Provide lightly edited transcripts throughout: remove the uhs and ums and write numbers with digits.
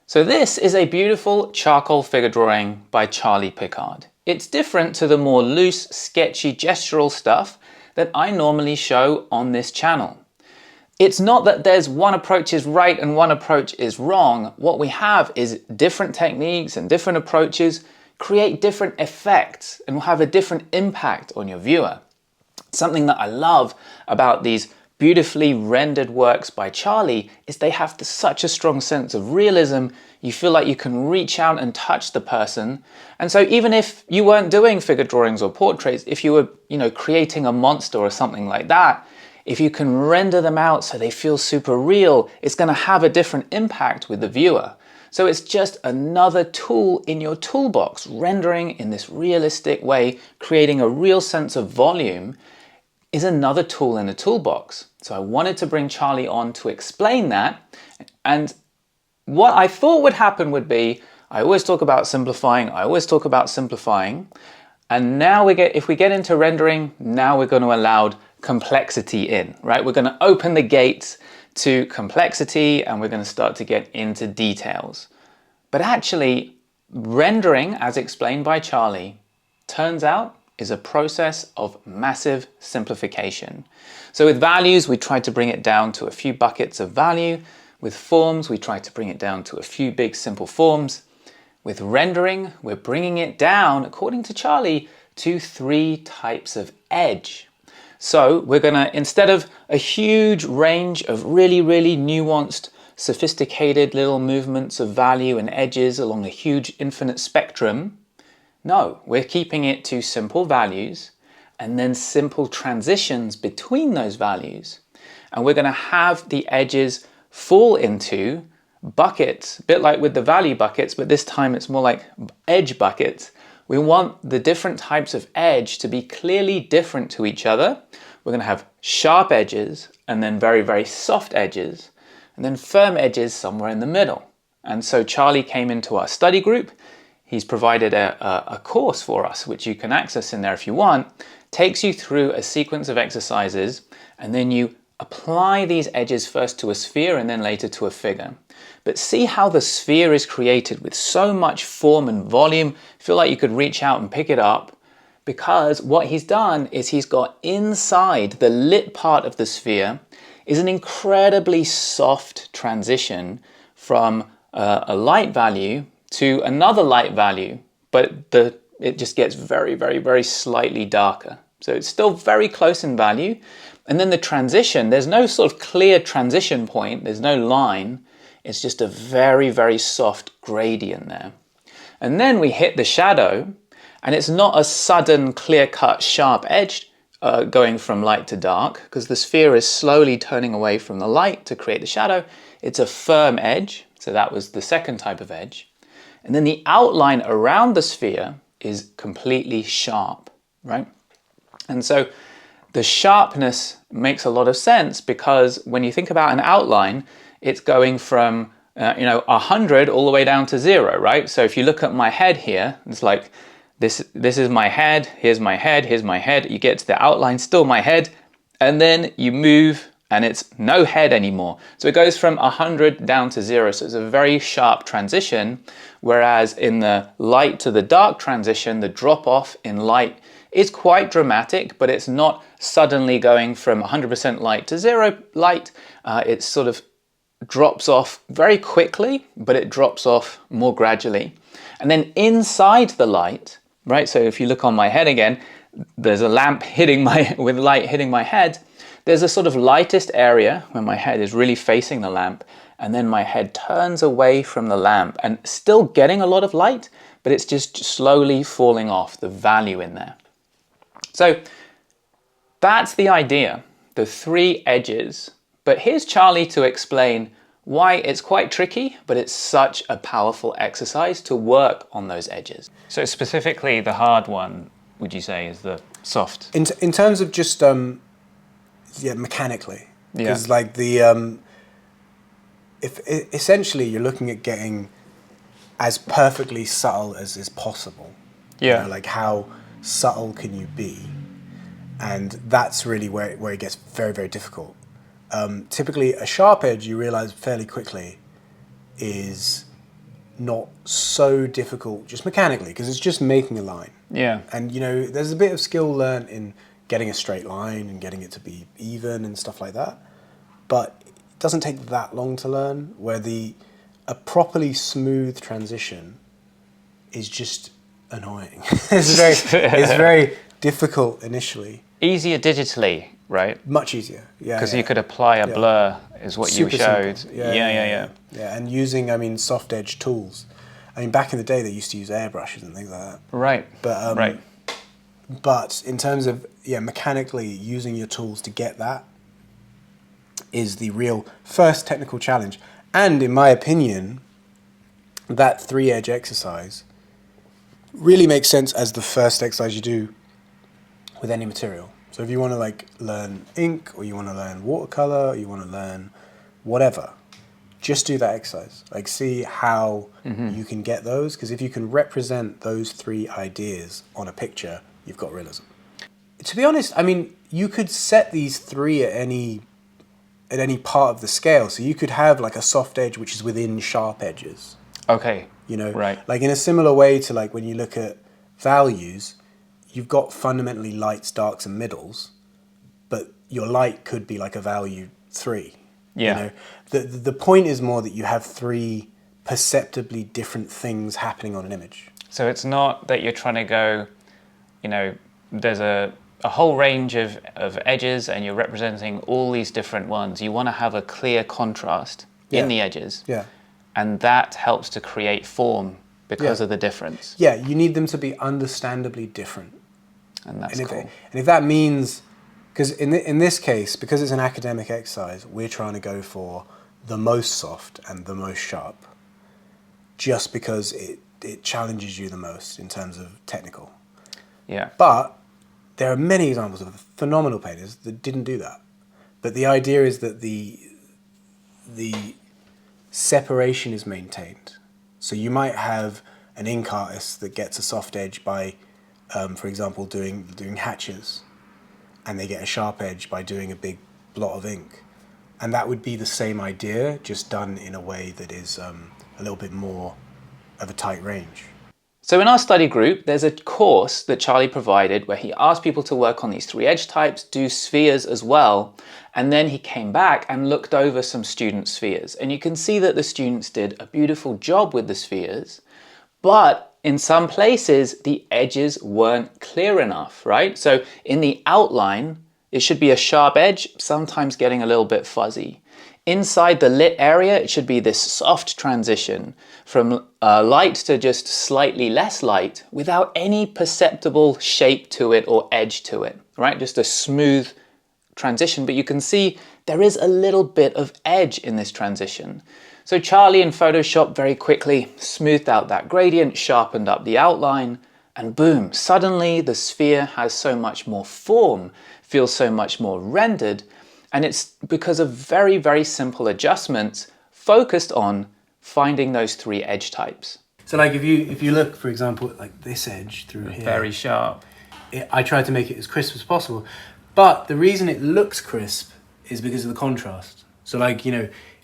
So this is a beautiful charcoal figure drawing by Charlie Pickard. It's different to the more loose, sketchy, gestural stuff that I normally show on this channel. It's not that there's one approach is right and one approach is wrong. What we have is different techniques and different approaches create different effects and will have a different impact on your viewer. Something that I love about these beautifully rendered works by Charlie is they have such a strong sense of realism. You feel like you can reach out and touch the person. And so even if you weren't doing figure drawings or portraits, if you were, creating a monster or something like that, if you can render them out so they feel super real, it's going to have a different impact with the viewer. So it's just another tool in your toolbox, rendering in this realistic way, creating a real sense of volume is another tool in the toolbox. So I wanted to bring Charlie on to explain that. And what I thought would happen would be, I always talk about simplifying, and now if we get into rendering, now we're going to allow complexity in, right? We're going to open the gates to complexity and we're going to start to get into details. But actually, rendering, as explained by Charlie, turns out is a process of massive simplification. So with values, we try to bring it down to a few buckets of value. With forms, we try to bring it down to a few big simple forms. With rendering, we're bringing it down, according to Charlie, to 3 types of edge. So we're gonna, instead of a huge range of really, really nuanced, sophisticated little movements of value and edges along a huge infinite spectrum, no, we're keeping it to simple values and then simple transitions between those values. And we're gonna have the edges fall into buckets, a bit like with the value buckets, but this time it's more like edge buckets. We want the different types of edge to be clearly different to each other. We're going to have sharp edges and then very, very soft edges and then firm edges somewhere in the middle. And so Charlie came into our study group. He's provided a course for us, which you can access in there if you want, takes you through a sequence of exercises, and then you apply these edges first to a sphere and then later to a figure. But see how the sphere is created with so much form and volume. Feel like you could reach out and pick it up, because what he's done is he's got inside the lit part of the sphere is an incredibly soft transition from a light value to another light value, but it just gets very, very, very slightly darker. So it's still very close in value. And then the transition, there's no sort of clear transition point, there's no line. It's just a very, very soft gradient there. And then we hit the shadow, and it's not a sudden, clear-cut, sharp edge going from light to dark, because the sphere is slowly turning away from the light to create the shadow. It's a firm edge, so that was the second type of edge. And then the outline around the sphere is completely sharp, right? And so the sharpness makes a lot of sense, because when you think about an outline, it's going from 100 all the way down to 0, right? So if you look at my head here, it's like this is my head, here's my head, here's my head. You get to the outline, still my head, and then you move and it's no head anymore. So it goes from 100 down to 0. So it's a very sharp transition, whereas in the light to the dark transition, the drop off in light is quite dramatic, but it's not suddenly going from 100% light to 0 light. It sort of drops off very quickly, but it drops off more gradually. And then inside the light, right? So if you look on my head again, there's a lamp with light hitting my head. There's a sort of lightest area when my head is really facing the lamp, and then my head turns away from the lamp and still getting a lot of light, but it's just slowly falling off, the value in there. So that's the idea, the 3 edges. But here's Charlie to explain why it's quite tricky, but it's such a powerful exercise to work on those edges. So specifically the hard one, would you say, is the soft? In terms of just mechanically, because like if essentially you're looking at getting as perfectly subtle as is possible. Yeah. Like how subtle can you be? And that's really where it gets very, very difficult. Typically, a sharp edge, you realize fairly quickly, is not so difficult just mechanically, because it's just making a line. Yeah. And, you know, there's a bit of skill learned in getting a straight line and getting it to be even and stuff like that. But it doesn't take that long to learn, where a properly smooth transition is just annoying. It's very difficult initially. Easier digitally, right? Much easier, yeah. Because you could apply a blur, is what Super you showed. simple. Yeah. Yeah, and using, soft edge tools. I mean, back in the day, they used to use airbrushes and things like that. Right. But right. But in terms of mechanically using your tools to get that is the real first technical challenge. And in my opinion, that 3-edge exercise really makes sense as the first exercise you do with any material. So if you want to learn ink, or you want to learn watercolor, or you want to learn whatever, just do that exercise. See how you can get those, because if you can represent those 3 ideas on a picture, you've got realism. To be honest, you could set these 3 at any part of the scale. So you could have a soft edge which is within sharp edges. Okay. Right. In a similar way to when you look at values, you've got fundamentally lights, darks, and middles, but your light could be a value 3. Yeah. The point is more that you have 3 perceptibly different things happening on an image. So it's not that you're trying to go, there's a whole range of edges and you're representing all these different ones. You want to have a clear contrast in the edges. Yeah. And that helps to create form because of the difference. Yeah, you need them to be understandably different. And that's cool. And if that means, because in this case, because it's an academic exercise, we're trying to go for the most soft and the most sharp, just because it challenges you the most in terms of technical. Yeah. But there are many examples of phenomenal painters that didn't do that. But the idea is that the separation is maintained. So you might have an ink artist that gets a soft edge by, for example, doing hatches, and they get a sharp edge by doing a big blot of ink. And that would be the same idea, just done in a way that is a little bit more of a tight range. So in our study group, there's a course that Charlie provided where he asked people to work on these 3 edge types, do spheres as well, and then he came back and looked over some student spheres. And you can see that the students did a beautiful job with the spheres, but in some places, the edges weren't clear enough, right? So in the outline, it should be a sharp edge, sometimes getting a little bit fuzzy. Inside the lit area, it should be this soft transition from light to just slightly less light without any perceptible shape to it or edge to it, right? Just a smooth transition, but you can see there is a little bit of edge in this transition. So Charlie in Photoshop very quickly smoothed out that gradient, sharpened up the outline, and boom, suddenly the sphere has so much more form, feels so much more rendered, and it's because of very, very simple adjustments focused on finding those 3 edge types. So if you look, for example, at this edge through here. Very sharp. I tried to make it as crisp as possible. But the reason it looks crisp is because of the contrast. So if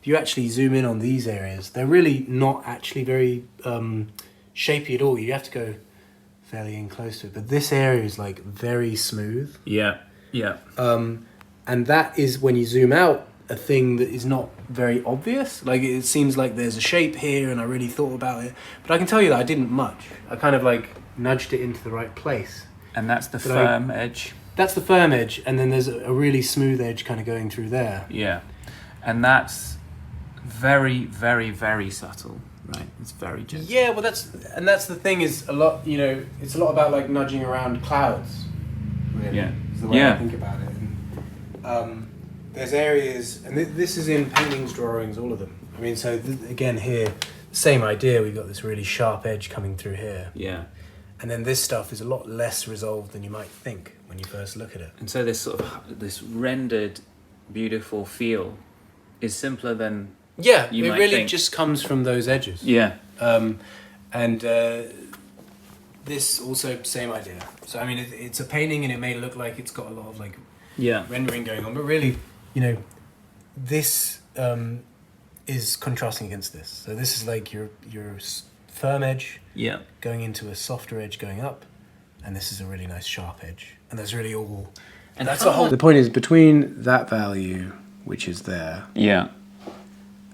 you actually zoom in on these areas, they're really not actually very shapy at all. You have to go fairly in close to it. But this area is very smooth. Yeah. And that is, when you zoom out, a thing that is not very obvious. It seems like there's a shape here and I really thought about it. But I can tell you that I didn't much. I kind of nudged it into the right place. And that's the firm edge. That's the firm edge, and then there's a really smooth edge kind of going through there. Yeah. And that's very, very, very subtle, right? It's very gentle. Yeah, well that's the thing, is a lot, it's a lot about nudging around clouds, really. Yeah. Is the way I think about it. And, there's areas, and this is in paintings, drawings, all of them. So again here, same idea, we've got this really sharp edge coming through here. Yeah. And then this stuff is a lot less resolved than you might think when you first look at it. And so this rendered, beautiful feel is simpler than you might really think. Just comes from those edges. Yeah. And this also, same idea. So it's a painting and it may look like it's got a lot of rendering going on, but really, this is contrasting against this. So this is like your firm edge Yeah. going into a softer edge going up, and this is a really nice sharp edge. And that's really all. And that's how the whole. The point is between that value, which is there, Yeah.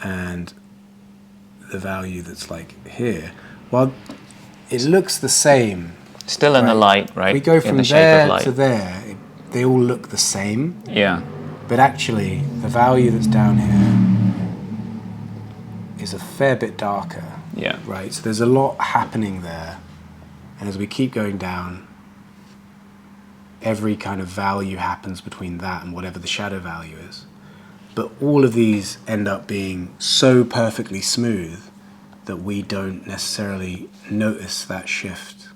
and the value that's like here, well, it looks the same. Still in the light, right? We go in from the shape there of light. to there. They all look the same, Yeah. but actually the value that's down here is a fair bit darker. Yeah. Right, so there's a lot happening there, and as we keep going down, every kind of value happens between that and whatever the shadow value is. But all of these end up being so perfectly smooth that we don't necessarily notice that shift,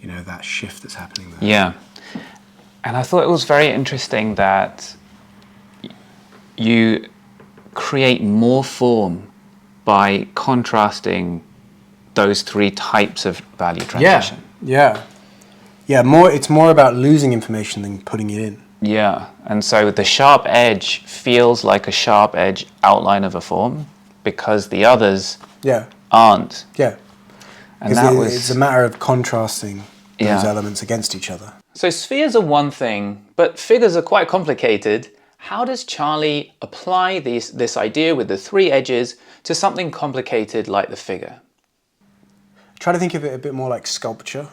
you know, that shift that's happening there. Yeah. And I thought it was very interesting that you create more form by contrasting those three types of value transition. Yeah. It's more about losing information than putting it in. Yeah, and so the sharp edge feels like a sharp edge outline of a form because the others aren't. Yeah. And that was, it's a matter of contrasting those Yeah. elements against each other. So spheres are one thing, but figures are quite complicated. How does Charlie apply this idea with the three edges to something complicated like the figure? Try to think of it a bit more like sculpture,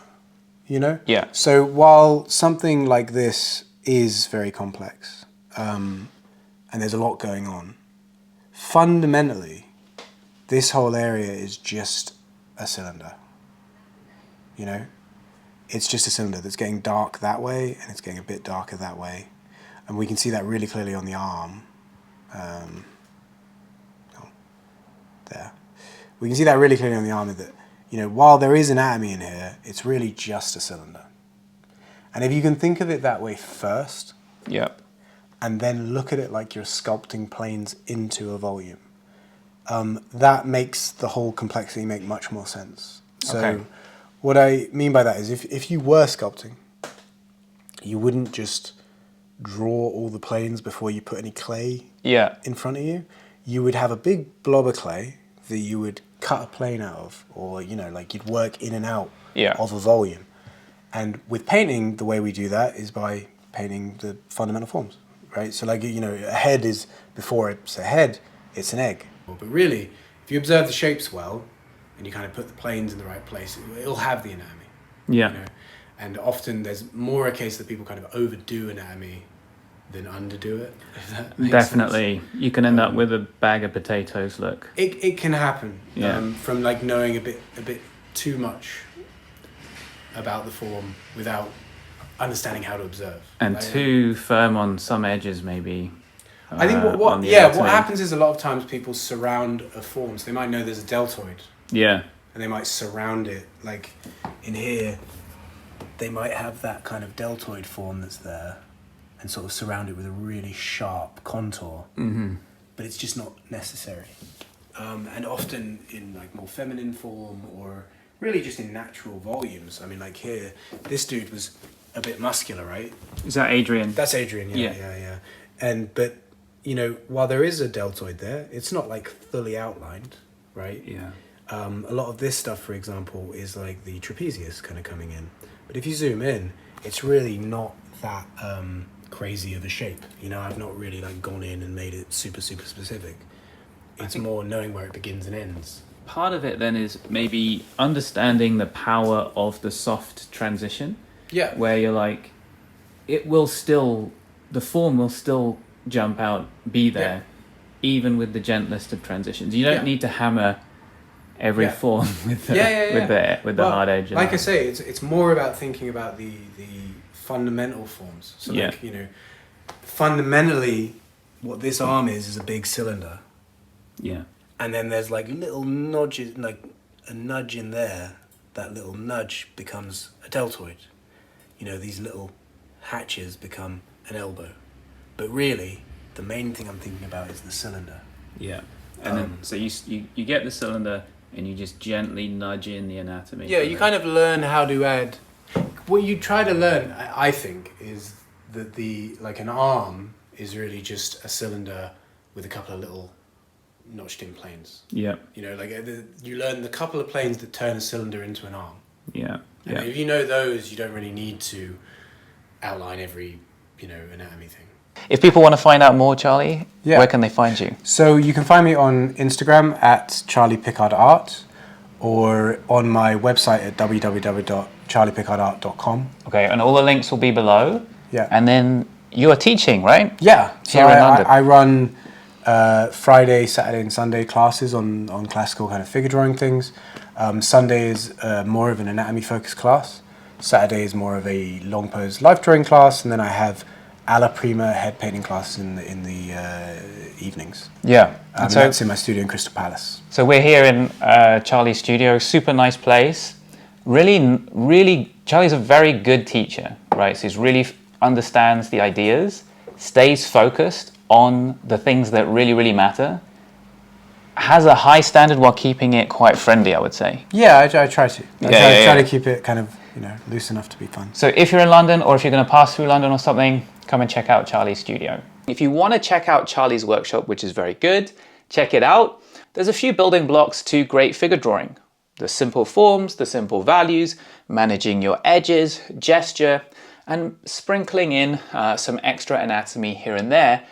you know? Yeah. So while something like this is very complex, and there's a lot going on, fundamentally, this whole area is just a cylinder, you know? It's just a cylinder that's getting dark that way, and it's getting a bit darker that way. And we can see that really clearly on the arm. There. We can see that really clearly on the arm that, you know, while there is anatomy in here, it's really just a cylinder. And if you can think of it that way first, Yep. and then look at it like you're sculpting planes into a volume, that makes the whole complexity make much more sense. So Okay. what I mean by that is if you were sculpting, you wouldn't just draw all the planes before you put any clay Yeah. in front of you. You would have a big blob of clay that you would cut a plane out of, or, you know, like you'd work in and out of a volume. And with painting, the way we do that is by painting the fundamental forms, right? So like, you know, a head is, before it's a head, it's an egg. But really, if you observe the shapes well, and you kind of put the planes in the right place, it'll have the anatomy. Yeah. You know? And often there's more a case that people kind of overdo anatomy than underdo it, if that makes Definitely. sense. You can end up with a bag of potatoes look. It can happen, Yeah. from like knowing a bit too much about the form without understanding how to observe. And Like, too firm on some edges maybe. I think on what the anatomy. happens is a lot of times people surround a form, so they might know there's a deltoid, Yeah. and they might surround it, like in here, they might have that kind of deltoid form that's there, and sort of surround it with a really sharp contour. Mm-hmm. But it's just not necessary. And often in like more feminine form, or really just in natural volumes. I mean, like here, this dude was a bit muscular, right? Is that Adrian? That's Adrian, yeah. But, you know, while there is a deltoid there, it's not like fully outlined, right? Yeah. A lot of this stuff, for example, is like the trapezius kind of coming in. But if you zoom in, it's really not that crazy of a shape. You know, I've not really like gone in and made it super, super specific. It's more knowing where it begins and ends. Part of it then is maybe understanding the power of the soft transition. Yeah. Where you're like, it will still, the form will still jump out, be there, even with the gentlest of transitions. You don't need to hammer every form with the hard edge. Like I say, it's more about thinking about the fundamental forms. So like, you know, fundamentally what this arm is a big cylinder. Yeah. And then there's like little nudges, like a nudge in there. That little nudge becomes a deltoid. You know, these little hatches become an elbow. But really, the main thing I'm thinking about is the cylinder. Yeah. And then, so you get the cylinder and you just gently nudge in the anatomy. Yeah, you kind of learn how to add. What you try to learn, I think, is that an arm is really just a cylinder with a couple of little notched in planes. Yeah. You know, like you learn the couple of planes that turn a cylinder into an arm. Yeah. And if you know those, you don't really need to outline every, anatomy thing. If people want to find out more, Charlie, where can they find you? So you can find me on Instagram at Charlie Pickard Art, or on my website at www.charliepickardart.com. Okay, and all the links will be below. Yeah. And then you are teaching, right? Yeah. So Here in London. I run Friday, Saturday and Sunday classes on classical kind of figure drawing things. Sunday is more of an anatomy focused class. Saturday is more of a long pose life drawing class, and then I have alla prima head painting classes in the evenings. Yeah. And so that's in my studio in Crystal Palace. So we're here in Charlie's studio, super nice place. Really, Charlie's a very good teacher, right? So he really understands the ideas, stays focused on the things that really matter, has a high standard while keeping it quite friendly, I would say. Yeah, I try to. I try to keep it kind of, loose enough to be fun. So if you're in London, or if you're going to pass through London or something, come and check out Charlie's studio. If you want to check out Charlie's workshop, which is very good, check it out. There's a few building blocks to great figure drawing. The simple forms, the simple values, managing your edges, gesture, and sprinkling in some extra anatomy here and there.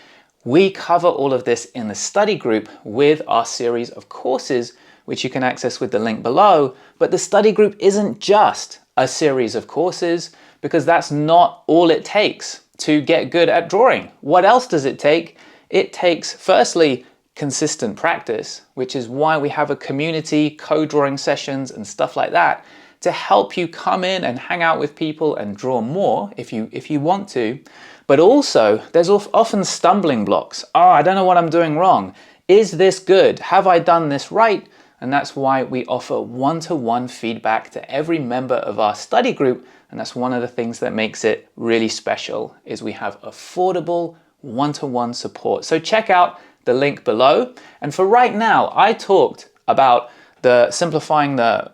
We cover all of this in the study group with our series of courses, which you can access with the link below. But the study group isn't just a series of courses, because that's not all it takes to get good at drawing. What else does it take? It takes, firstly, consistent practice, which is why we have a community, co-drawing sessions and stuff like that, to help you come in and hang out with people and draw more if you want to. But also, there's often stumbling blocks. Oh, I don't know what I'm doing wrong. Is this good? Have I done this right? And that's why we offer one-to-one feedback to every member of our study group. And that's one of the things that makes it really special, is we have affordable one-to-one support. So check out the link below. And for right now, I talked about simplifying the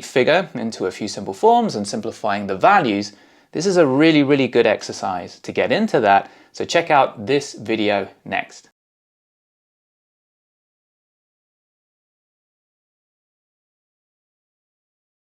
figure into a few simple forms and simplifying the values. This is a really good exercise to get into that. So check out this video next.